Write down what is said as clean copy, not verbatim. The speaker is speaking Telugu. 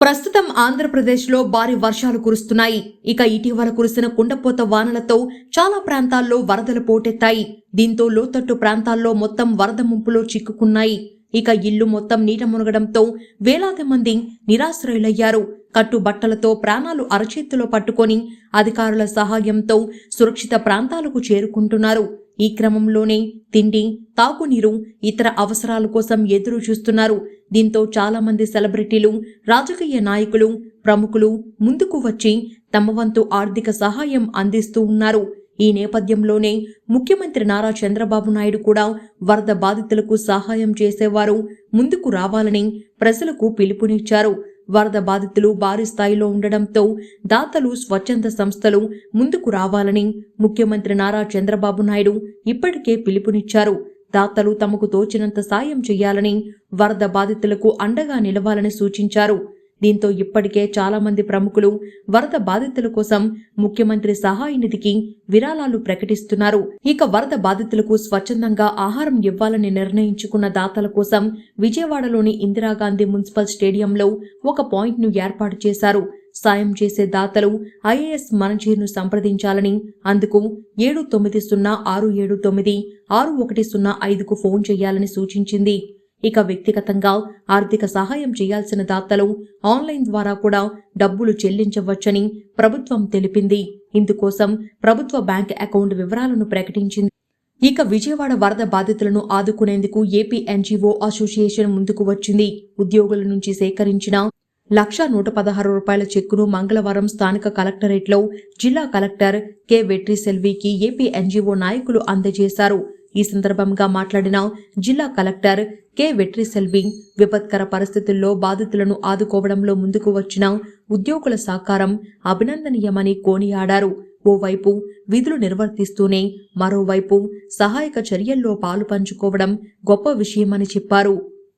ప్రస్తుతం ఆంధ్రప్రదేశ్లో భారీ వర్షాలు కురుస్తున్నాయి. ఇక ఇటీవల కురిసిన కుండపోత వానలతో చాలా ప్రాంతాల్లో వరదలు పోటెత్తాయి. దీంతో లోతట్టు ప్రాంతాల్లో మొత్తం వరద ముంపులో చిక్కుకున్నాయి. ఇక ఇల్లు మొత్తం నీట మునగడంతో వేలాది మంది నిరాశ్రయులయ్యారు. కట్టుబట్టలతో ప్రాణాలు అరచేతిలో పట్టుకొని అధికారుల సహాయంతో సురక్షిత ప్రాంతాలకు చేరుకుంటున్నారు. ఈ క్రమంలోనే తిండి, తాగునీరు, ఇతర అవసరాల కోసం ఎదురు చూస్తున్నారు. దీంతో చాలా మంది సెలబ్రిటీలు, రాజకీయ నాయకులు, ప్రముఖులు ముందుకు వచ్చి తమ వంతు ఆర్థిక సహాయం అందిస్తూ ఉన్నారు. ఈ నేపథ్యంలోనే ముఖ్యమంత్రి నారా చంద్రబాబు నాయుడు కూడా వరద బాధితులకు సహాయం చేసేవారు ముందుకు రావాలని ప్రజలకు పిలుపునిచ్చారు. వరద బాధితులు భారీ స్థాయిలో ఉండడంతో దాతలు, స్వచ్ఛంద సంస్థలు ముందుకు రావాలని ముఖ్యమంత్రి నారా చంద్రబాబు నాయుడు ఇప్పటికే పిలుపునిచ్చారు. దాతలు తమకు తోచినంత సాయం చేయాలని, వరద బాధితులకు అండగా నిలవాలని సూచించారు. దీంతో ఇప్పటికే చాలా మంది ప్రముఖులు వరద బాధితుల కోసం ముఖ్యమంత్రి సహాయ నిధికి విరాళాలు ప్రకటిస్తున్నారు. ఇక వరద బాధితులకు స్వచ్ఛందంగా ఆహారం ఇవ్వాలని నిర్ణయించుకున్న దాతల కోసం విజయవాడలోని ఇందిరాగాంధీ మున్సిపల్ స్టేడియంలో ఒక పాయింట్ను ఏర్పాటు చేశారు. సాయం చేసే దాతలు ఐఏఎస్ మనజీర్ను సంప్రదించాలని, అందుకు 7906796105కు ఫోన్ చేయాలని సూచించింది. ఇక వ్యక్తిగతంగా ఆర్థిక సహాయం చేయాల్సిన దాతలు ఆన్లైన్ ద్వారా కూడా డబ్బులు చెల్లించవచ్చని ప్రభుత్వం తెలిపింది. ఇందుకోసం ప్రభుత్వ బ్యాంక్ అకౌంట్ వివరాలను ప్రకటించింది. ఇక విజయవాడ వరద బాధితులను ఆదుకునేందుకు ఏపీ ఎన్జీఓ అసోసియేషన్ ముందుకు వచ్చింది. ఉద్యోగుల నుంచి సేకరించిన ₹1,116 చెక్కును మంగళవారం స్థానిక కలెక్టరేట్లో జిల్లా కలెక్టర్ కె వెట్రిసెల్వికి ఏపీ ఎన్జీఓ నాయకులు అందజేశారు. ఈ సందర్భంగా మాట్లాడిన జిల్లా కలెక్టర్ కె వెట్రిసెల్వి విపత్కర పరిస్థితుల్లో బాధితులను ఆదుకోవడంలో ముందుకు వచ్చిన ఉద్యోగుల సహకారం అభినందనీయమని కొనియాడారు. ఓవైపు విధులు నిర్వర్తిస్తూనే మరోవైపు సహాయక చర్యల్లో పాలు పంచుకోవడం గొప్ప విషయమని చెప్పారు.